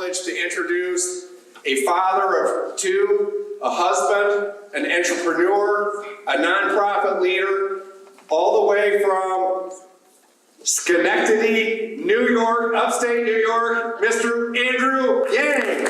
privilege to introduce a father of two, a husband, an entrepreneur, a nonprofit leader, all the way from Schenectady, New York, upstate New York, Mr. Andrew Yang.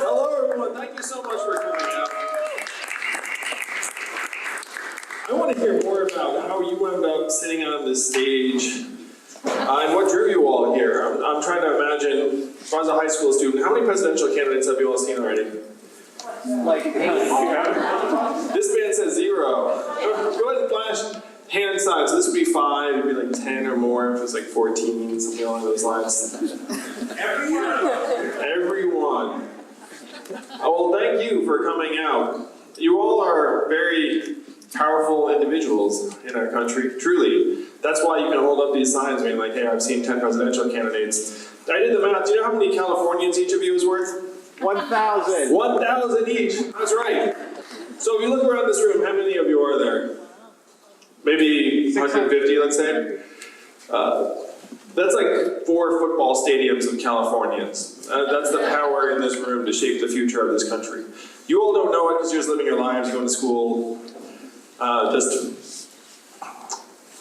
Hello everyone, thank you so much for coming out. I want to hear more about how you wound up sitting on this stage and what drew you all here. I'm trying to imagine, if I was a high school student, how many presidential candidates have you all seen already? Like 8. This man says 0. Go ahead and flash hand signs. So this would be 5, it'd be like 10 or more if it was like 14, something along those lines. Everyone. Oh, well, thank you for coming out. You all are very powerful individuals in our country, truly. That's why you can hold up these signs being like, hey, I've seen 10 presidential candidates. I did the math. Do you know how many Californians each of you is worth? 1,000. 1,000 each. That's right. So if you look around this room, how many of you are there? Maybe 150, let's say. That's like 4 football stadiums of Californians. That's the power in this room to shape the future of this country. You all don't know it because you're just living your lives, going to school, just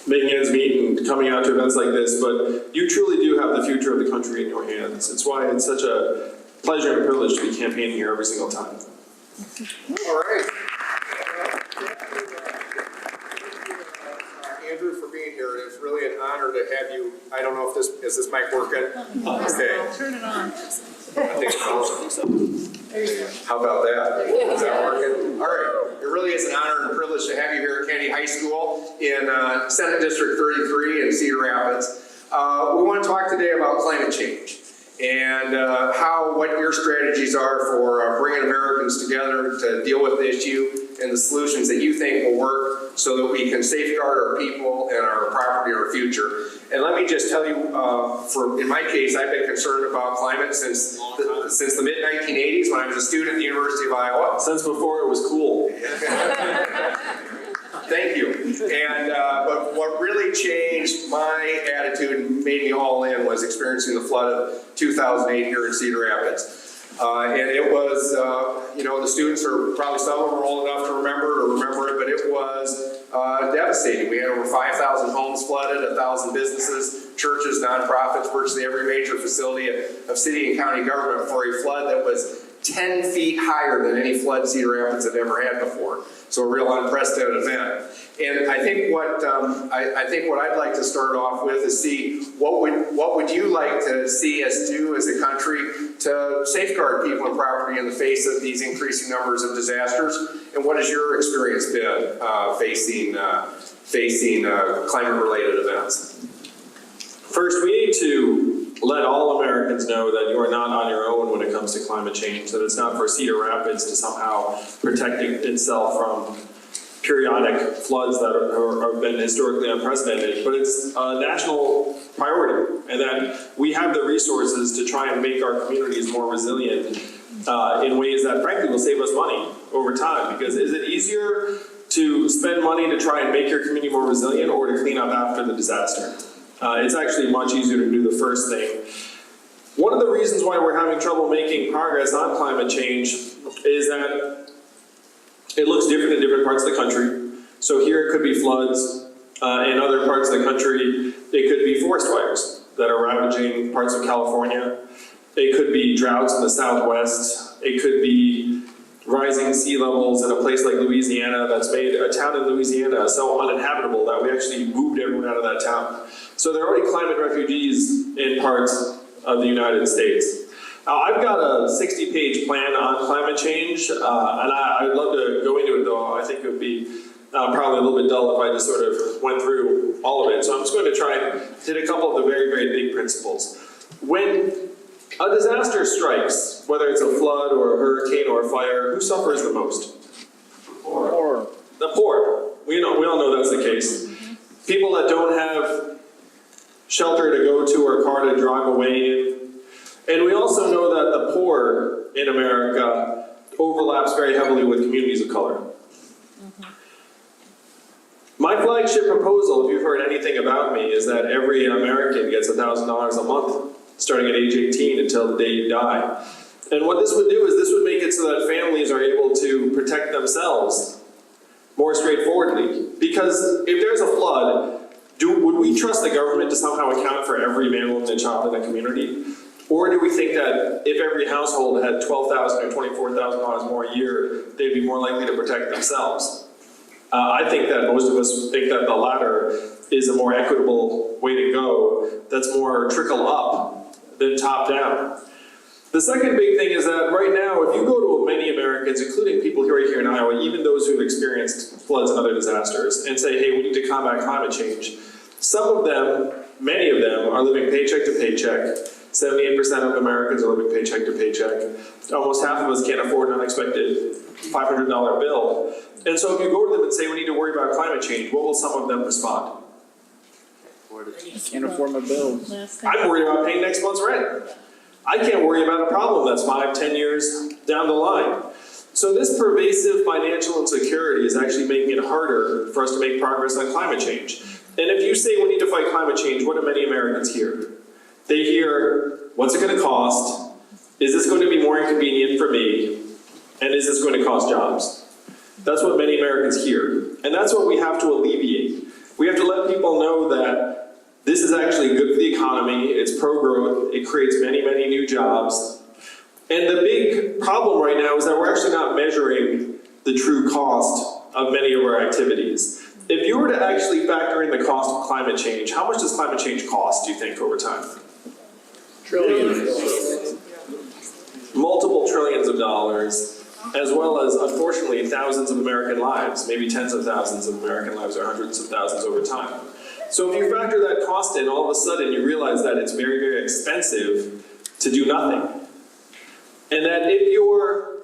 making ends meet and coming out to events like this, but you truly do have the future of the country in your hands. It's why it's such a pleasure and privilege to be campaigning here every single time. All right. Andrew, for being here. It's really an honor to have you. I don't know if is this mic working? Okay. Turn it on. I think it's on. How about that? Is that working? All right. It really is an honor and privilege to have you here at Kennedy High School in Senate District 33 in Cedar Rapids. We want to talk today about climate change and what your strategies are for bringing Americans together to deal with the issue and the solutions that you think will work so that we can safeguard our people and our property and our future. And let me just tell you, in my case, I've been concerned about climate since the mid-1980s when I was a student at the University of Iowa. Since before it was cool. Thank you. And but what really changed my attitude and made me all in was experiencing the flood of 2008 here in Cedar Rapids. And it was, the students are probably some of them are old enough to remember it, but it was devastating. We had over 5,000 homes flooded, 1,000 businesses, churches, nonprofits, virtually every major facility of city and county government for a flood that was 10 feet higher than any flood Cedar Rapids had ever had before. So a real unprecedented event. And I think what I'd like to start off with is see what would you like to see us do as a country to safeguard people and property in the face of these increasing numbers of disasters, and what has your experience been facing climate-related events? First, we need to let all Americans know that you are not on your own when it comes to climate change, that it's not for Cedar Rapids to somehow protect itself from periodic floods that have been historically unprecedented, but it's a national priority, and that we have the resources to try and make our communities more resilient in ways that frankly will save us money over time. Because is it easier to spend money to try and make your community more resilient or to clean up after the disaster? It's actually much easier to do the first thing. One of the reasons why we're having trouble making progress on climate change is that it looks different in different parts of the country. So here it could be floods. In other parts of the country, it could be forest fires that are ravaging parts of California. It could be droughts in the Southwest. It could be rising sea levels in a place like Louisiana that's made a town in Louisiana so uninhabitable that we actually moved everyone out of that town. So there are already climate refugees in parts of the United States. I've got a 60-page plan on climate change, and I'd love to go into it, though. I think it would be probably a little bit dull if I just sort of went through all of it. So I'm just going to try and hit a couple of the very, very big principles. When a disaster strikes, whether it's a flood or a hurricane or a fire, who suffers the most? Poor. The poor. We all know that's the case. People that don't have shelter to go to or a car to drive away in. And we also know that the poor in America overlaps very heavily with communities of color. My flagship proposal, if you've heard anything about me, is that every American gets $1,000 a month, starting at age 18 until the day you die. And what this would do is this would make it so that families are able to protect themselves more straightforwardly. Because if there's a flood, would we trust the government to somehow account for every man, woman, and child in a community? Or do we think that if every household had $12,000 or $24,000 more a year, they'd be more likely to protect themselves? I think that most of us think that the latter is a more equitable way to go, that's more trickle up than top down. The second big thing is that right now, if you go to many Americans, including people right here in Iowa, even those who've experienced floods and other disasters, and say, hey, we need to combat climate change, some of them, many of them, are living paycheck to paycheck. 78% of Americans are living paycheck to paycheck. Almost half of us can't afford an unexpected $500 bill. And so if you go to them and say we need to worry about climate change, what will some of them respond? Can't afford my bills. I'm worried about paying next month's rent. I can't worry about a problem that's 5-10 years down the line. So this pervasive financial insecurity is actually making it harder for us to make progress on climate change. And if you say we need to fight climate change, what do many Americans hear? They hear, what's it going to cost? Is this going to be more inconvenient for me? And is this going to cost jobs? That's what many Americans hear. And that's what we have to alleviate. We have to let people know that this is actually good for the economy, it's pro-growth, it creates many, many new jobs. And the big problem right now is that we're actually not measuring the true cost of many of our activities. If you were to actually factor in the cost of climate change, how much does climate change cost, do you think, over time? Trillions. Multiple trillions of dollars, as well as, unfortunately, thousands of American lives, maybe tens of thousands of American lives or hundreds of thousands over time. So if you factor that cost in, all of a sudden you realize that it's very, very expensive to do nothing. And that if you're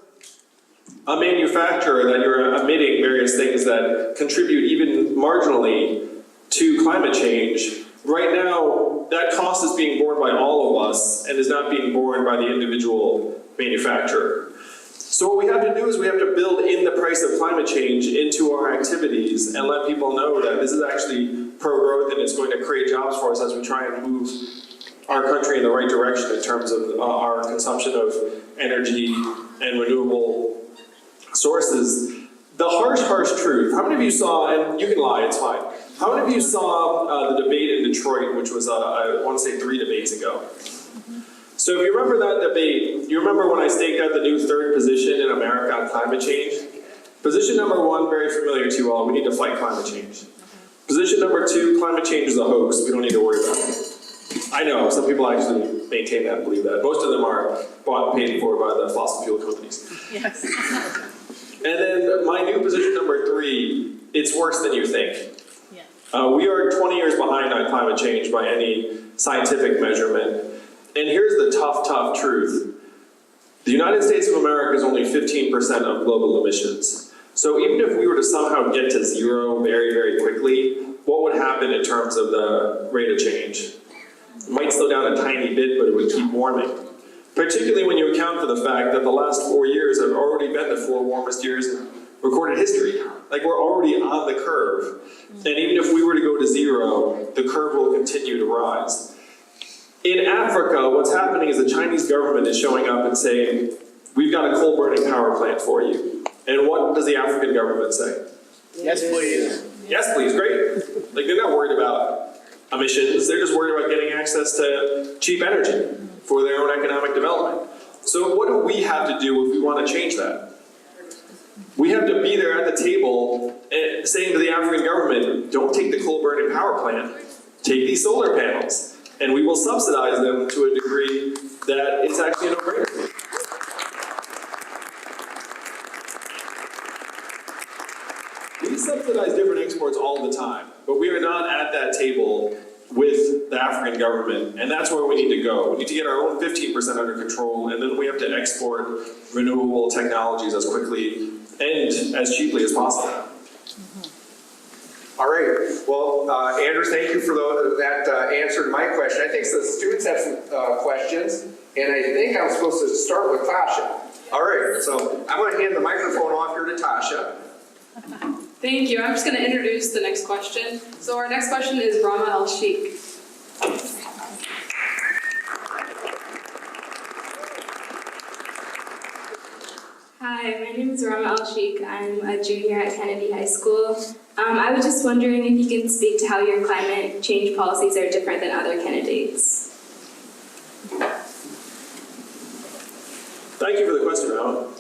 a manufacturer, that you're emitting various things that contribute even marginally to climate change, right now that cost is being borne by all of us and is not being borne by the individual manufacturer. So what we have to do is we have to build in the price of climate change into our activities and let people know that this is actually pro-growth and it's going to create jobs for us as we try and move our country in the right direction in terms of our consumption of energy and renewable sources. The harsh, harsh truth, how many of you saw, and you can lie, it's fine, how many of you saw the debate in Detroit, which was, I want to say 3 debates ago? So if you remember that debate, you remember when I staked out the new third position in America on climate change? Position number 1, very familiar to you all, we need to fight climate change. Position number 2, climate change is a hoax, we don't need to worry about it. I know, some people actually maintain that and believe that. Most of them are bought and paid for by the fossil fuel companies. Yes. And then my new position number 3, it's worse than you think. Yeah. We are 20 years behind on climate change by any scientific measurement. And here's the tough, tough truth. The United States of America is only 15% of global emissions. So even if we were to somehow get to zero very, very quickly, what would happen in terms of the rate of change? It might slow down a tiny bit, but it would keep warming. Particularly when you account for the fact that the last 4 years have already been the 4 warmest years in recorded history. Like, we're already on the curve. And even if we were to go to zero, the curve will continue to rise. In Africa, what's happening is the Chinese government is showing up and saying, we've got a coal-burning power plant for you. And what does the African government say? Yes, please. Yes, please, great. Like, they're not worried about emissions, they're just worried about getting access to cheap energy for their own economic development. So what do we have to do if we want to change that? We have to be there at the table and saying to the African government, don't take the coal burning power plant, take these solar panels, and we will subsidize them to a degree that it's actually a no-brainer. We subsidize different exports all the time, but we are not at that table with the African government, and that's where we need to go. We need to get our own 15% under control, and then we have to export renewable technologies as quickly and as cheaply as possible. All right, well, Andrew, thank you for that answer to my question. I think the students have some questions, and I think I'm supposed to start with Tasha. All right, so I'm going to hand the microphone off here to Tasha. Thank you. I'm just going to introduce the next question. So our next question is Rama El-Sheikh. Hi, my name is Rama El-Sheikh. I'm a junior at Kennedy High School. I was just wondering if you can speak to how your climate change policies are different than other candidates. Thank you for the question, Rama.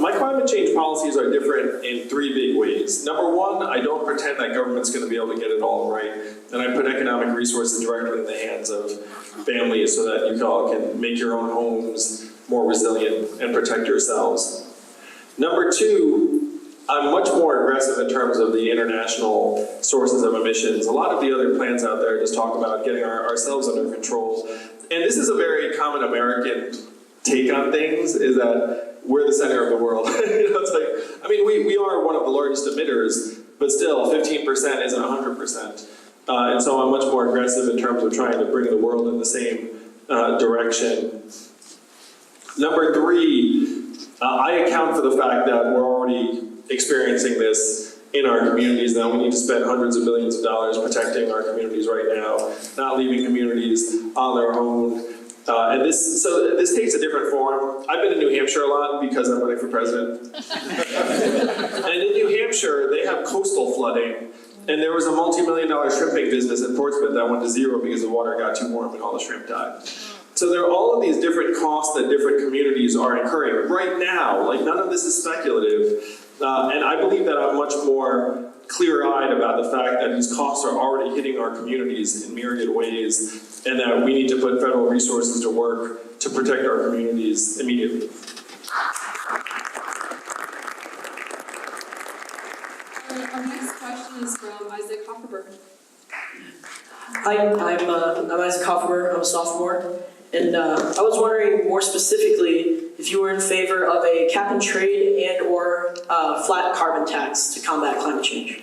My climate change policies are different in three big ways. Number one, I don't pretend that government's going to be able to get it all right, and I put economic resources directly in the hands of families so that you all can make your own homes more resilient and protect yourselves. Number two, I'm much more aggressive in terms of the international sources of emissions. A lot of the other plans out there just talk about getting ourselves under control, and this is a very common American take on things, is that we're the center of the world. It's like, I mean, we are one of the largest emitters, but still 15% isn't 100%. And so I'm much more aggressive in terms of trying to bring the world in the same direction. Number three, I account for the fact that we're already experiencing this in our communities now. We need to spend hundreds of billions of dollars protecting our communities right now, not leaving communities on their own. And this takes a different form. I've been in New Hampshire a lot because I'm running for president. And in New Hampshire, they have coastal flooding, and there was a multi-million-dollar shrimping business in Portsmouth that went to zero because the water got too warm and all the shrimp died. So there are all of these different costs that different communities are incurring right now. Like, none of this is speculative. And I believe that I'm much more clear-eyed about the fact that these costs are already hitting our communities in myriad ways, and that we need to put federal resources to work to protect our communities immediately. Our next question is from Isaac Hofferberg. Hi, I'm Isaac Hofferberg. I'm a sophomore, and I was wondering more specifically if you were in favor of a cap and trade and/or flat carbon tax to combat climate change.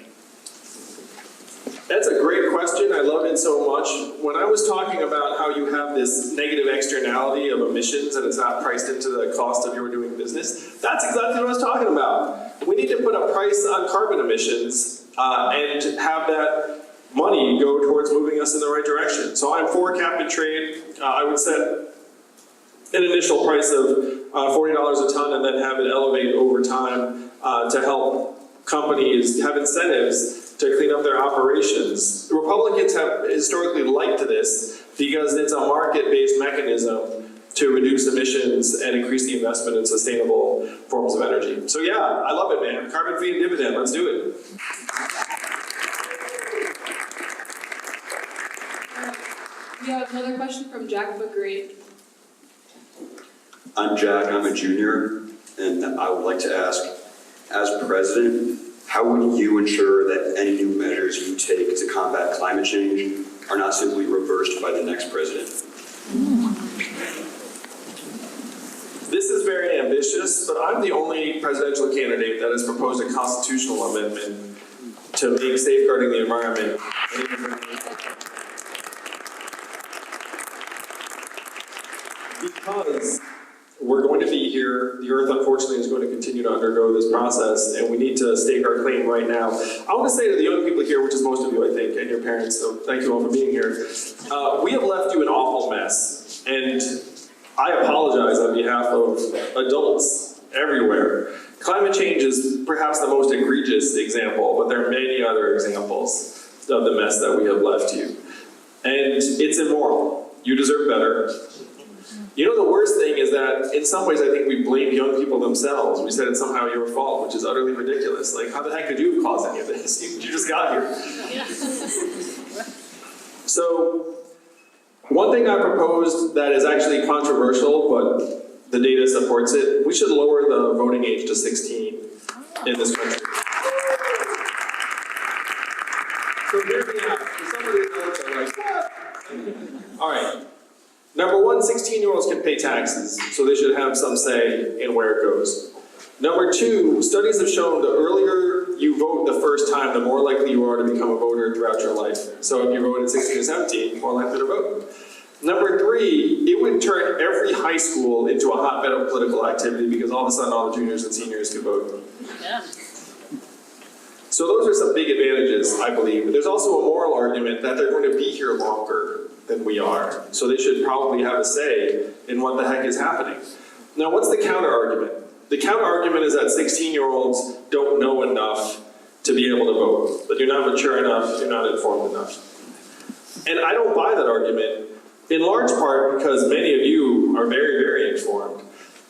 That's a great question. I love it so much. When I was talking about how you have this negative externality of emissions and it's not priced into the cost of your doing business, that's exactly what I was talking about. We need to put a price on carbon emissions and have that money go towards moving us in the right direction. So I'm for cap and trade. I would set an initial price of $40 a ton and then have it elevate over time to help companies have incentives to clean up their operations. The Republicans have historically liked this because it's a market-based mechanism to reduce emissions and increase the investment in sustainable forms of energy. So yeah, I love it, man. Carbon fee and dividend, let's do it. We have another question from Jack McGree. I'm Jack, I'm a junior, and I would like to ask, as president, how would you ensure that any new measures you take to combat climate change are not simply reversed by the next president? This is very ambitious, but I'm the only presidential candidate that has proposed a constitutional amendment to make safeguarding the environment. Because we're going to be here, the Earth unfortunately is going to continue to undergo this process, and we need to stake our claim right now. I want to say to the young people here, which is most of you I think, and your parents, so thank you all for being here, we have left you an awful mess, and I apologize on behalf of adults everywhere. Climate change is perhaps the most egregious example, but there are many other examples of the mess that we have left you. And it's immoral. You deserve better. You know, the worst thing is that in some ways I think we blame young people themselves. We said it's somehow your fault, which is utterly ridiculous. Like, how the heck could you have caused any of this? You just got here. So, one thing I proposed that is actually controversial, but the data supports it, we should lower the voting age to 16 in this country. So hear me out. Some of these notes are like, what? All right. Number one, 16-year-olds can pay taxes, so they should have some say in where it goes. Number two, studies have shown the earlier you vote the first time, the more likely you are to become a voter throughout your life. So if you vote at 16 or 17, you're more likely to vote. Number three, it would turn every high school into a hotbed of political activity because all of a sudden all the juniors and seniors could vote. Yeah. So those are some big advantages, I believe. But there's also a moral argument that they're going to be here longer than we are. So they should probably have a say in what the heck is happening. Now, what's the counter argument? The counter argument is that 16-year-olds don't know enough to be able to vote. That you're not mature enough, you're not informed enough. And I don't buy that argument, in large part because many of you are very, very informed.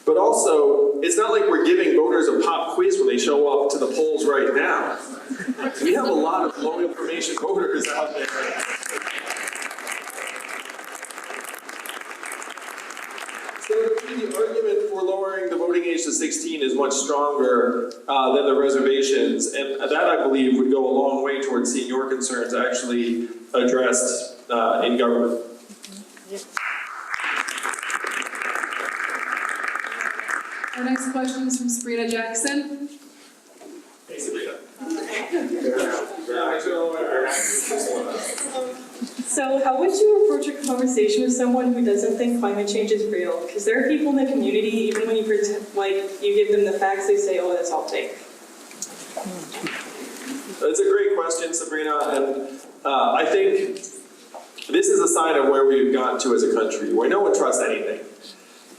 But also, it's not like we're giving voters a pop quiz when they show up to the polls right now. We have a lot of low information voters out there. So the argument for lowering the voting age to 16 is much stronger than the reservations, and that, I believe, would go a long way towards seeing your concerns actually addressed in government. Our next question is from Sabrina Jackson. Hey, Sabrina. So how would you approach a conversation with someone who doesn't think climate change is real? Because there are people in the community, even when you pretend, like you give them the facts, they say, oh, that's all fake. That's a great question, Sabrina, and I think this is a sign of where we've gotten to as a country, where no one trusts anything.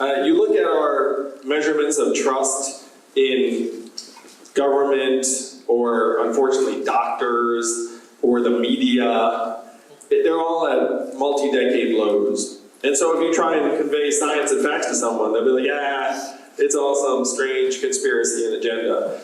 You look at our measurements of trust in government, or unfortunately doctors, or the media, they're all at multi-decade lows. And so if you try and convey science and facts to someone, they'll be like, yeah, it's all some strange conspiracy and agenda.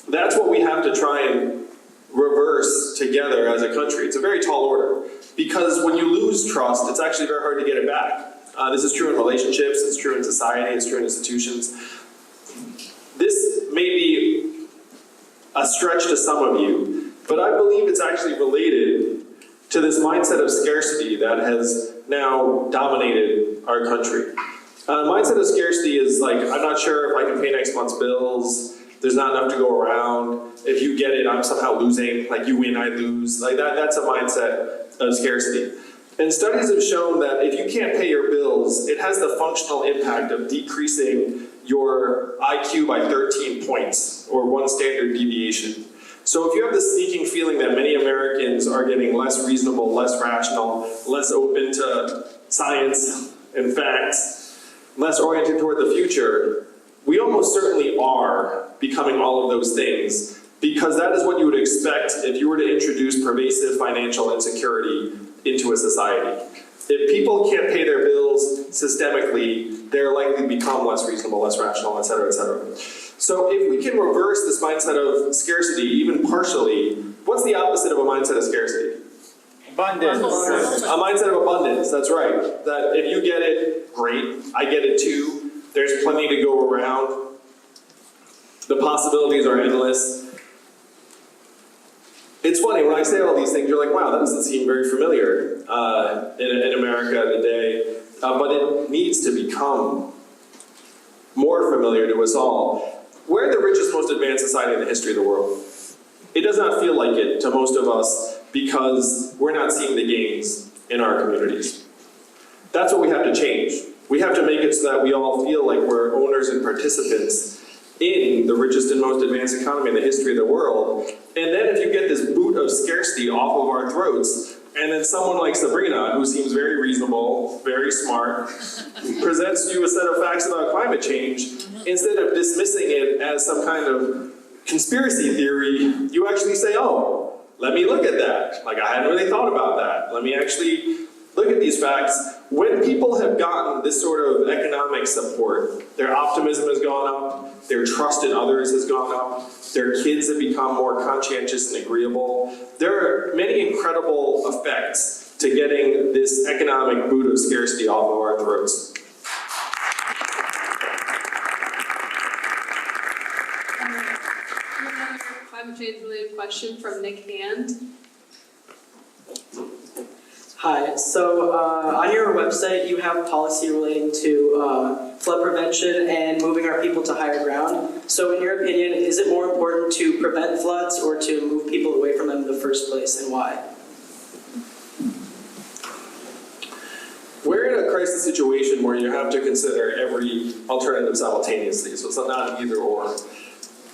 That's what we have to try and reverse together as a country. It's a very tall order, because when you lose trust, it's actually very hard to get it back. This is true in relationships, it's true in society, it's true in institutions. This may be a stretch to some of you, but I believe it's actually related to this mindset of scarcity that has now dominated our country. Mindset of scarcity is like, I'm not sure if I can pay next month's bills, there's not enough to go around, if you get it, I'm somehow losing, like you win, I lose. Like that's a mindset of scarcity. And studies have shown that if you can't pay your bills, it has the functional impact of decreasing your IQ by 13 points, or 1 standard deviation. So if you have the sneaking feeling that many Americans are getting less reasonable, less rational, less open to science and facts, less oriented toward the future, we almost certainly are becoming all of those things, because that is what you would expect if you were to introduce pervasive financial insecurity into a society. If people can't pay their bills systemically, they're likely to become less reasonable, less rational, et cetera, et cetera. So if we can reverse this mindset of scarcity, even partially, what's the opposite of a mindset of scarcity? Abundance. A mindset of abundance, that's right. That if you get it, great, I get it too. There's plenty to go around. The possibilities are endless. It's funny, when I say all these things, you're like, wow, that doesn't seem very familiar in America today. But it needs to become more familiar to us all. We're the richest, most advanced society in the history of the world. It does not feel like it to most of us because we're not seeing the gains in our communities. That's what we have to change. We have to make it so that we all feel like we're owners and participants in the richest and most advanced economy in the history of the world. And then if you get this boot of scarcity off of our throats, and then someone like Sabrina, who seems very reasonable, very smart, presents you a set of facts about climate change, instead of dismissing it as some kind of conspiracy theory, you actually say, oh, let me look at that. Like, I hadn't really thought about that. Let me actually look look at these facts, when people have gotten this sort of economic support, their optimism has gone up, their trust in others has gone up, their kids have become more conscientious and agreeable. There are many incredible effects to getting this economic boot of scarcity off of our throats. Another climate change related question from Nick Hand. Hi, so on your website, you have policy relating to flood prevention and moving our people to higher ground. So in your opinion, is it more important to prevent floods or to move people away from them in the first place, and why? We're in a crisis situation where you have to consider every alternative simultaneously, so it's not an either or.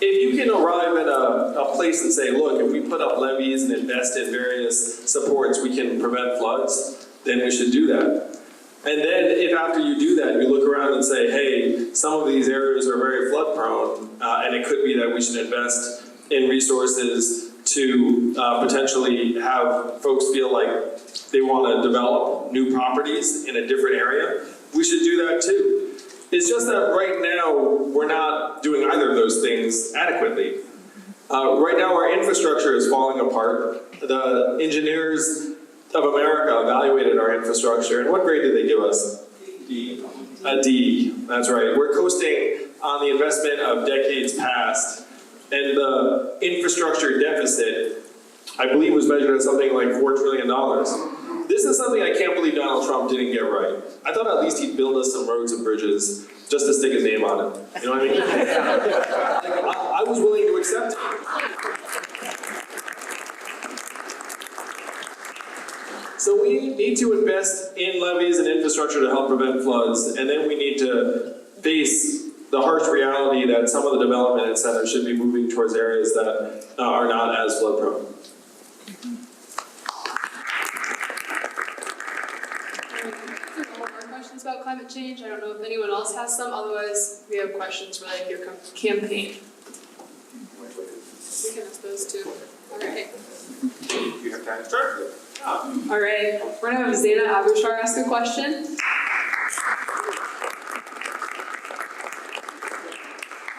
If you can arrive at a place and say, look, if we put up levees and invest in various supports, we can prevent floods, then we should do that. And then if after you do that, you look around and say, hey, some of these areas are very flood prone, and it could be that we should invest in resources to potentially have folks feel like they want to develop new properties in a different area, we should do that too. It's just that right now, we're not doing either of those things adequately. Right now, our infrastructure is falling apart. The engineers of America evaluated our infrastructure, and what grade did they give us? D. A D, that's right. We're coasting on the investment of decades past, and the infrastructure deficit, I believe, was measured at something like $4 trillion. This is something I can't believe Donald Trump didn't get right. I thought at least he'd build us some roads and bridges just to stick his name on it. You know what I mean? I was willing to accept it. So we need to invest in levees and infrastructure to help prevent floods, and then we need to face the harsh reality that some of the development incentives should be moving towards areas that are not as flood prone. About climate change. I don't know if anyone else has some, otherwise we have questions related to your campaign. We can ask those too. Alright. You have time to start? Alright, we're gonna have Zena Abushar ask a question.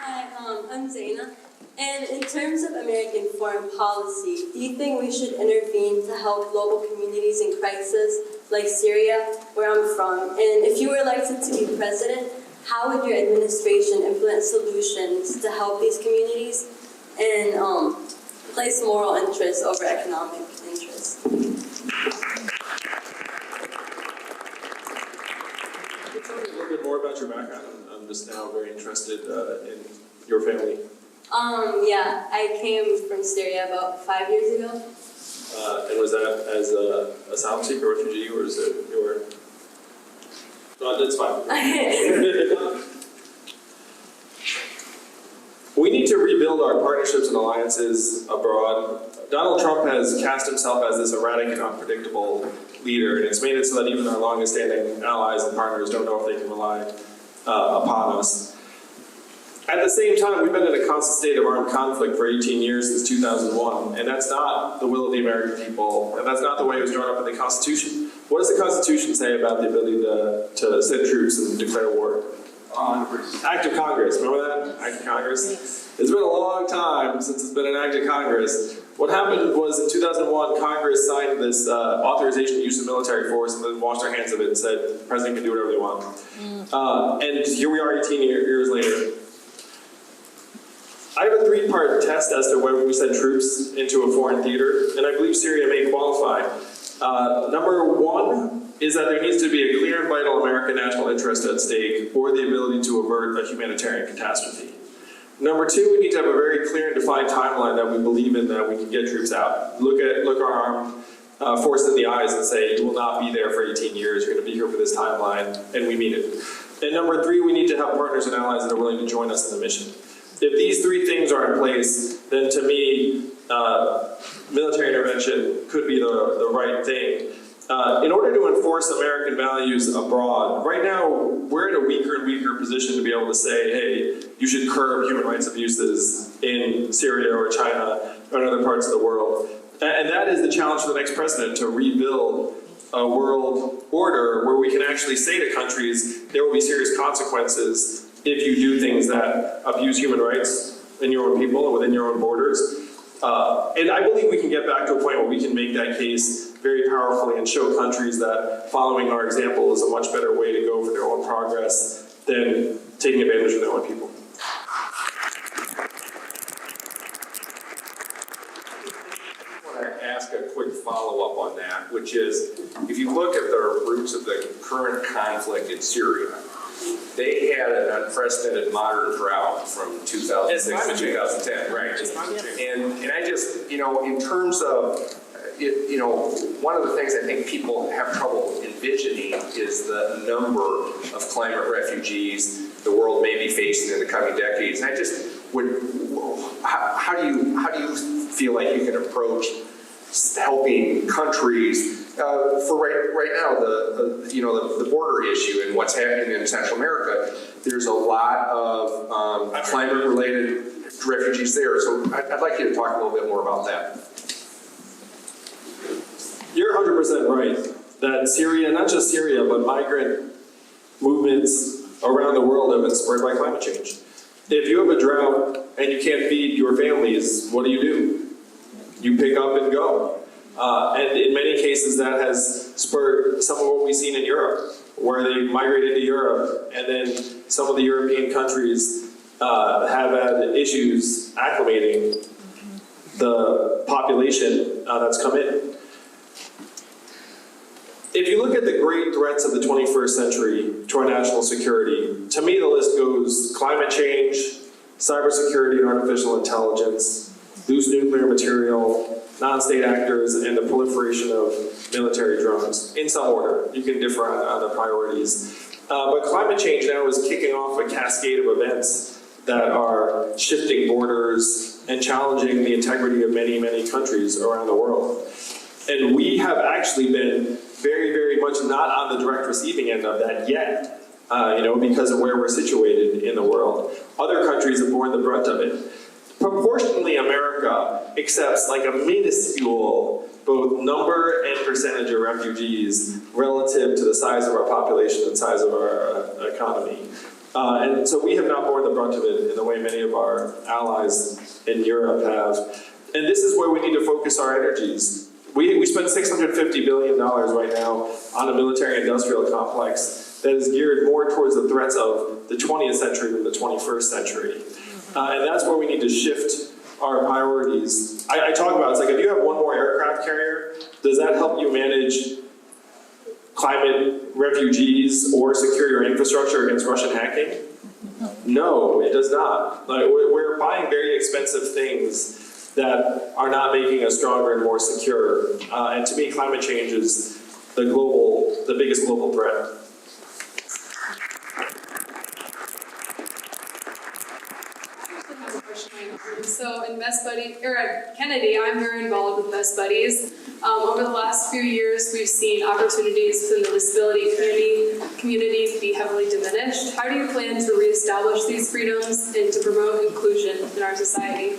Hi, I'm Zaina. And in terms of American foreign policy, do you think we should intervene to help global communities in crisis, like Syria, where I'm from? And if you were elected to be president, how would your administration implement solutions to help these communities and place moral interests over economic interests? Can you tell me a little bit more about your background? I'm just now very interested in your family. Yeah, I came from Syria about 5 years ago. And was that as a asylum seeker, refugee, or is it your... No, that's fine. We need to rebuild our partnerships and alliances abroad. Donald Trump has cast himself as this erratic and unpredictable leader, and it's made it so that even our longest-standing allies and partners don't know if they can rely upon us. At the same time, we've been in a constant state of armed conflict for 18 years since 2001, and that's not the will of the American people, and that's not the way it was drawn up in the Constitution. What does the Constitution say about the ability to send troops and declare war? Act of Congress, remember that? Act of Congress? It's been a long time since it's been an act of Congress. What happened was in 2001, Congress signed this authorization to use the military force and then washed their hands of it and said, the president can do whatever they want. And here we are 18 years later. I have a three-part test as to whether we send troops into a foreign theater, and I believe Syria may qualify. Number one is that there needs to be a clear and vital American national interest at stake, or the ability to avert a humanitarian catastrophe. Number two, we need to have a very clear and defined timeline that we believe in, that we can get troops out. Look our armed force in the eyes and say, you will not be there for 18 years, you're going to be here for this timeline, and we mean it. And number three, we need to have partners and allies that are willing to join us in the mission. If these three things are in place, then to me, military intervention could be the right thing. In order to enforce American values abroad, right now we're in a weaker and weaker position to be able to say, hey, you should curb human rights abuses in Syria or China or in other parts of the world. And that is the challenge for the next president, to rebuild a world order where we can actually say to countries, there will be serious consequences if you do things that abuse human rights in your own people and within your own borders. And I believe we can get back to a point where we can make that case very powerfully and show countries that following our example is a much better way to go for their own progress than taking advantage of their own people. I want to ask a quick follow-up on that, which is, if you look at the roots of the current conflict in Syria, they had an unprecedented modern drought from 2006 to 2010, right? And I just, in terms of, one of the things I think people have trouble envisioning is the number of climate refugees the world may be facing in the coming decades. And I just would, how do you feel like you can approach helping countries for right now, the border issue and what's happening in Central America? There's a lot of climate-related refugees there. So I'd like you to talk a little bit more about that. You're 100% right that Syria, not just Syria, but migrant movements around the world have been spurred by climate change. If you have a drought and you can't feed your families, what do? You pick up and go. And in many cases that has spurred some of what we've seen in Europe, where they migrated to Europe and then some of the European countries have had issues acclimating the population that's come in. If you look at the great threats of the 21st century to our national security, to me the list goes climate change, cybersecurity and artificial intelligence, loose nuclear material, non-state actors, and the proliferation of military drones. In some order, you can differ on the priorities. But climate change now is kicking off a cascade of events that are shifting borders and challenging the integrity of many, many countries around the world. And we have actually been very, very much not on the direct receiving end of that yet, because of where we're situated in the world. Other countries have borne the brunt of it. Proportionally, America accepts like a minuscule both number and percentage of refugees relative to the size of our population and size of our economy. And so we have not borne the brunt of it in the way many of our allies in Europe have. And this is where we need to focus our energies. We spend $650 billion right now on a military-industrial complex that is geared more towards the threats of the 20th century than the 21st century. And that's where we need to shift our priorities. I talk about, it's like if you have one more aircraft carrier, does that help you manage climate refugees or secure your infrastructure against Russian hacking? No, it does not. Like, we're buying very expensive things that are not making us stronger and more secure. And to me, climate change is the biggest global threat. So in Best Buddy, or at Kennedy, I'm very involved with Best Buddies. Over the last few years, we've seen opportunities within the disability community be heavily diminished. How do you plan to reestablish these freedoms and to promote inclusion in our society?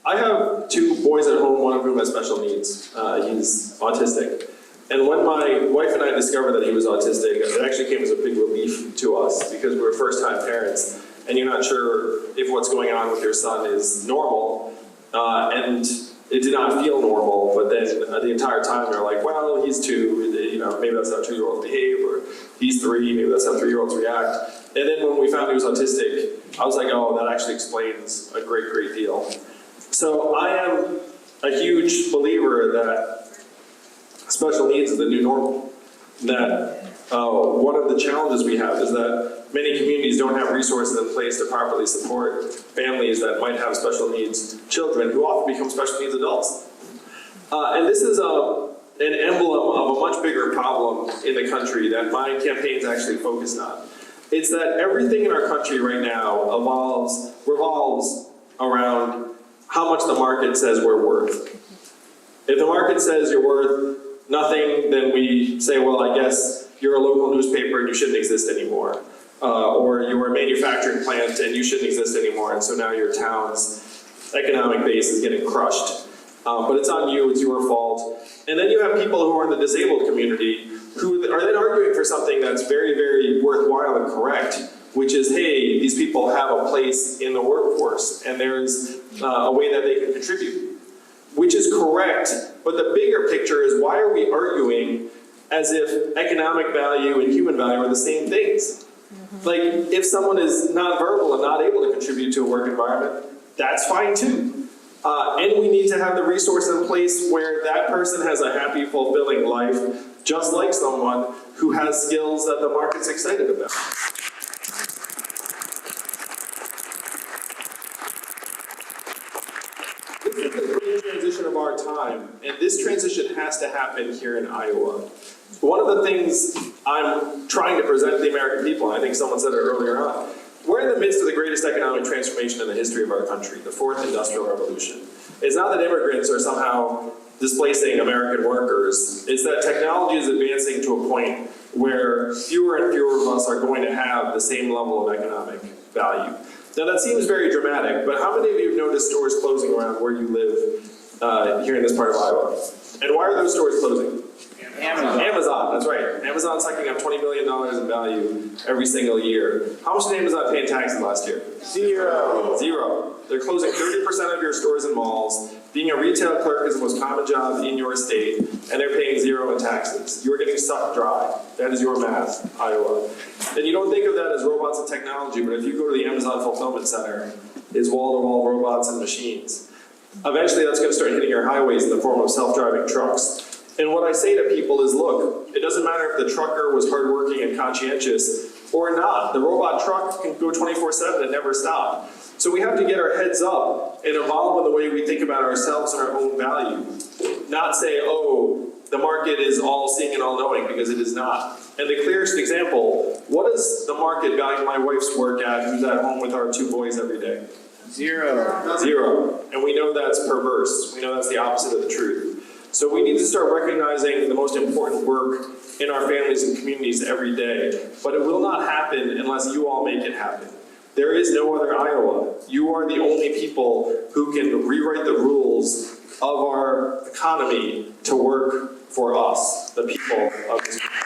I have two boys at home, one of whom has special needs. He's autistic. And when my wife and I discovered that he was autistic, it actually came as a big relief to us because we were first-time parents and you're not sure if what's going on with your son is normal. And it did not feel normal, but then the entire time they're like, well, he's 2, maybe that's how 2-year-olds behave, or he's 3, maybe that's how 3-year-olds react. And then when we found he was autistic, I was like, oh, that actually explains a great, great deal. So I am a huge believer that special needs is the new normal. That one of the challenges we have is that many communities don't have resources in place to properly support families that might have special needs children who often become special needs adults. And this is an emblem of a much bigger problem in the country that my campaign's actually focused on. It's that everything in our country right now revolves around how much the market says we're worth. If the market says you're worth nothing, then we say, well, I guess you're a local newspaper and you shouldn't exist anymore. Or you're a manufacturing plant and you shouldn't exist anymore, and so now your town's economic base is getting crushed. But it's on you, it's your fault. And then you have people who are in the disabled community who are then arguing for something that's very, very worthwhile and correct, which is, hey, these people have a place in the workforce and there's a way that they can contribute, which is correct. But the bigger picture is, why are we arguing as if economic value and human value are the same things? Like, if someone is nonverbal and not able to contribute to a work environment, that's fine too. And we need to have the resource in place where that person has a happy, fulfilling life, just like someone who has skills that the market's excited about. This is the great transition of our time, and this transition has to happen here in Iowa. One of the things I'm trying to present to the American people, and I think someone said it earlier on, we're in the midst of the greatest economic transformation in the history of our country, the fourth industrial revolution. It's not that immigrants are somehow displacing American workers. It's that technology is advancing to a point where fewer and fewer of us are going to have the same level of economic value. Now that seems very dramatic, but how many of you have noticed stores closing around where you live here in this part of Iowa? And why are those stores closing? Amazon, that's right. Amazon's sucking up $20 billion in value every single year. How much did Amazon pay in taxes last year? Zero. Zero. They're closing 30% of your stores and malls. Being a retail clerk is the most common job in your state, and they're paying zero in taxes. You're getting sucked dry. That is your math, Iowa. And you don't think of that as robots and technology, but if you go to the Amazon Fulfillment Center, it's wall-to-wall robots and machines. Eventually, that's going to start hitting your highways in the form of self-driving trucks. And what I say to people is, look, it doesn't matter if the trucker was hardworking and conscientious or not. The robot truck can go 24/7 and never stop. So we have to get our heads up and evolve in the way we think about ourselves and our own value. Not say, oh, the market is all seeing and all knowing, because it is not. And the clearest example, what does the market value my wife's work at, who's at home with our 2 boys every day? Zero. Zero. And we know that's perverse. We know that's the opposite of the truth. So we need to start recognizing the most important work in our families and communities every day. But it will not happen unless you all make it happen. There is no other Iowa. You are the only people who can rewrite the rules of our economy to work for us, the people of this country.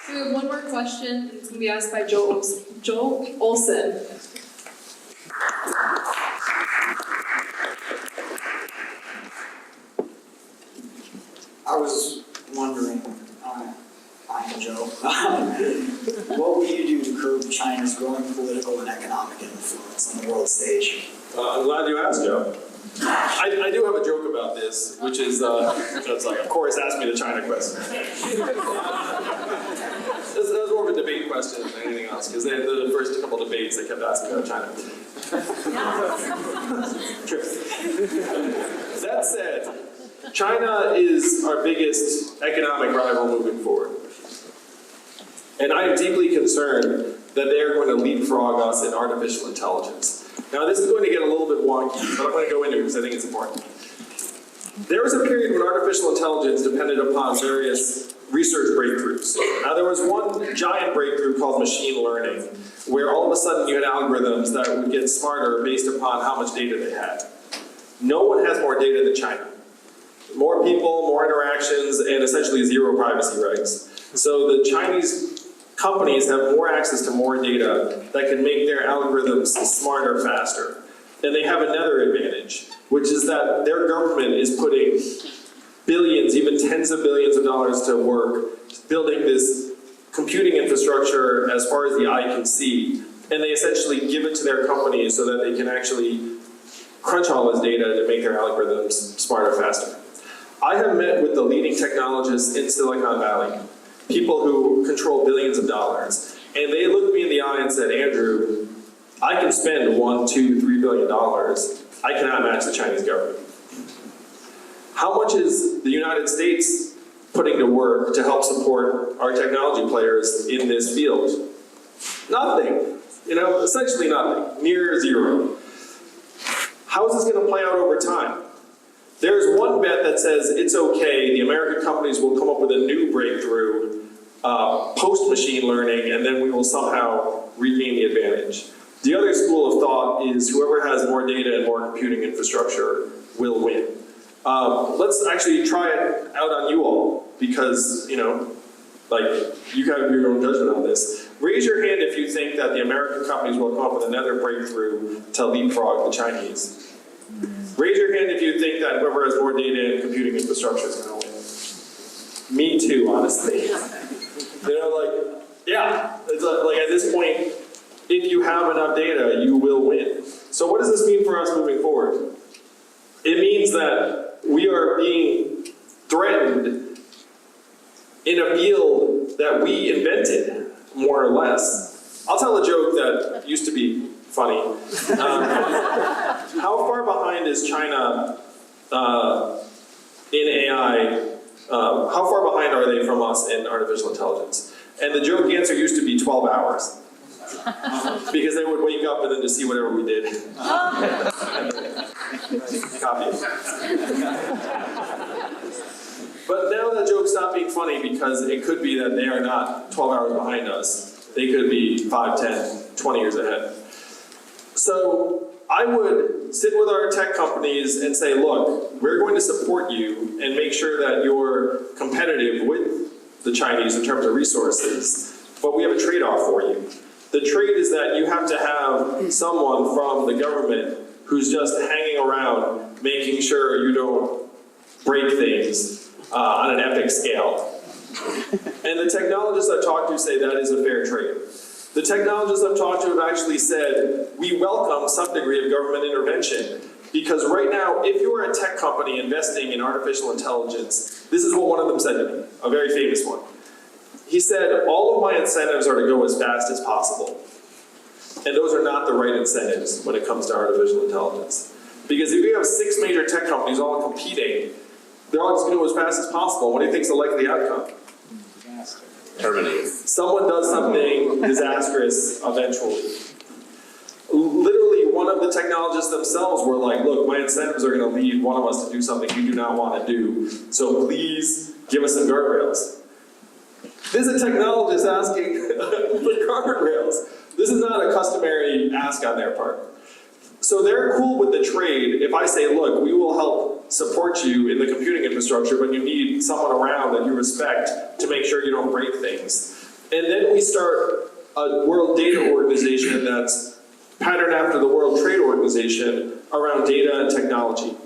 So we have one more question, and it's going to be asked by Joel Olson. I was wondering, I'm Joe, what will you do to curb China's growing political and economic influence on the world stage? I'm glad you asked, Joe. I do have a joke about this, which is, it's like, of course, ask me the China question. That was more of a debate question than anything else, because the first couple debates, they kept asking about China. That said, China is our biggest economic rival moving forward. And I am deeply concerned that they are going to leapfrog us in artificial intelligence. Now, this is going to get a little bit wonky, but I'm going to go into it because I think it's important. There was a period when artificial intelligence depended upon various research breakthroughs. Now, there was one giant breakthrough called machine learning, where all of a sudden you had algorithms that would get smarter based upon how much data they had. No one has more data than China. More people, more interactions, and essentially zero privacy rights. So the Chinese companies have more access to more data that can make their algorithms smarter faster. And they have another advantage, which is that their government is putting billions, even tens of billions of dollars to work building this computing infrastructure as far as the eye can see. And they essentially give it to their companies so that they can actually crunch all this data to make their algorithms smarter, faster. I have met with the leading technologists in Silicon Valley, people who control billions of dollars, and they looked me in the eye and said, Andrew, I can spend $1, $2, $3 billion. I cannot match the Chinese government. How much is the United States putting to work to help support our technology players in this field? Nothing. Essentially nothing. Near zero. How is this going to play out over time? There's one bet that says it's okay, the American companies will come up with a new breakthrough, post machine learning, and then we will somehow regain the advantage. The other school of thought is whoever has more data and more computing infrastructure will win. Let's actually try it out on you all, because, you know, like, you have your own judgment on this. Raise your hand if you think that the American companies will come up with another breakthrough to leapfrog the Chinese. Raise your hand if you think that whoever has more data and computing infrastructure is going to win. Me too, honestly. You know, like, yeah, it's like at this point, if you have enough data, you will win. So what does this mean for us moving forward? It means that we are being threatened in a field that we invented, more or less. I'll tell a joke that used to be funny. How far behind is China in AI? How far behind are they from us in artificial intelligence? And the joke answer used to be 12 hours. Because they would wake up and then just see whatever we did. Copy. But now the joke stopped being funny because it could be that they are not 12 hours behind us. They could be 5, 10, 20 years ahead. So I would sit with our tech companies and say, look, we're going to support you and make sure that you're competitive with the Chinese in terms of resources, but we have a trade-off for you. The trade is that you have to have someone from the government who's just hanging around making sure you don't break things on an epic scale. And the technologists I've talked to say that is a fair trade. The technologists I've talked to have actually said, we welcome some degree of government intervention, because right now, if you're a tech company investing in artificial intelligence, this is what one of them said to me, a very famous one. He said, all of my incentives are to go as fast as possible. And those are not the right incentives when it comes to artificial intelligence. Because if you have 6 major tech companies all competing, they're all just going to go as fast as possible. What do you think is the likely outcome? Terminated. Someone does something disastrous eventually. Literally, one of the technologists themselves were like, look, my incentives are going to lead one of us to do something we do not want to do. So please give us some guardrails. This is a technologist asking for guardrails. This is not a customary ask on their part. So they're cool with the trade if I say, look, we will help support you in the computing infrastructure, but you need someone around that you respect to make sure you don't break things. And then we start a world data organization that's patterned after the World Trade Organization around data and technology.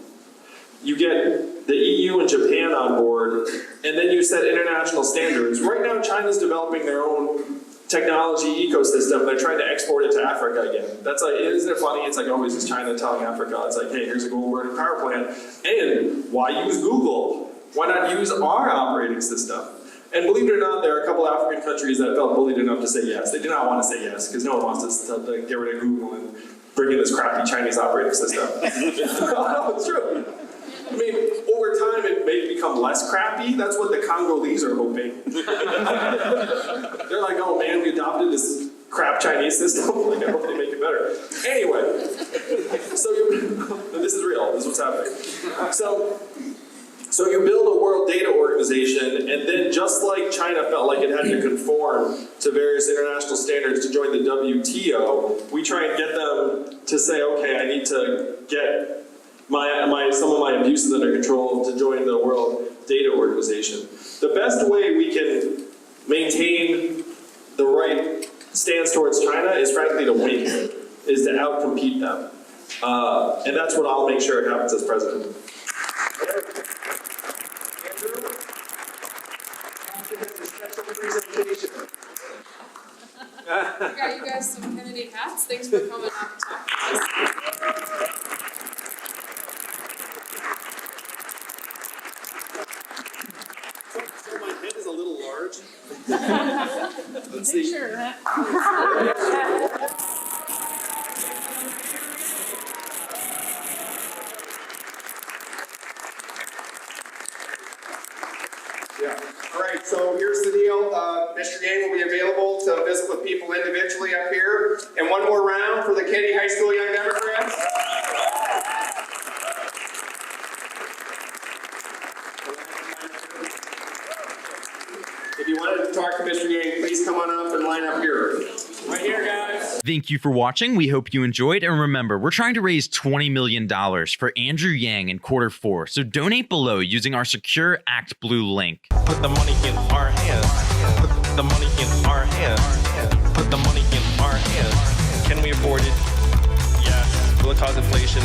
You get the EU and Japan on board, and then you set international standards. Right now, China's developing their own technology ecosystem. They're trying to export it to Africa again. That's like, isn't it funny? It's like always is China telling Africa, it's like, hey, here's a gold-burning power plant. And why use Google? Why not use our operating system? And believe it or not, there are a couple African countries that felt bullied enough to say yes. They did not want to say yes, because no one wants to get rid of Google and bring in this crappy Chinese operating system. No, it's true. I mean, over time it may become less crappy. That's what the Congolese are hoping. They're like, oh man, we adopted this crap Chinese system. Like, I hope they make it better. Anyway, so this is real. This is what's happening. So you build a world data organization, and then just like China felt like it had to conform to various international standards to join the WTO, we try and get them to say, okay, I need to get some of my abuses under control to join the World Data Organization. The best way we can maintain the right stance towards China is frankly to win, is to outcompete them. And that's what I'll make sure it happens as president. We got you guys some Kennedy hats. Thanks for coming out and talking to us. So my head is a little large. Let's see. Sure, that. Yeah. All right, so here's the deal. Mr. Yang will be available to visit with people individually up here. And one more round for the Kennedy High School Young Democrats. If If you want to talk to Mr. Yang, please come on up and line up here. Right here, guys. Thank you for watching. We hope you enjoyed. And remember, we're trying to raise $20 million for Andrew Yang in Q4. So donate below using our secure Act Blue link. Put the money in our hands. Put the money in our hands. Put the money in our hands. Can we afford it? Yes. Will it cause inflation?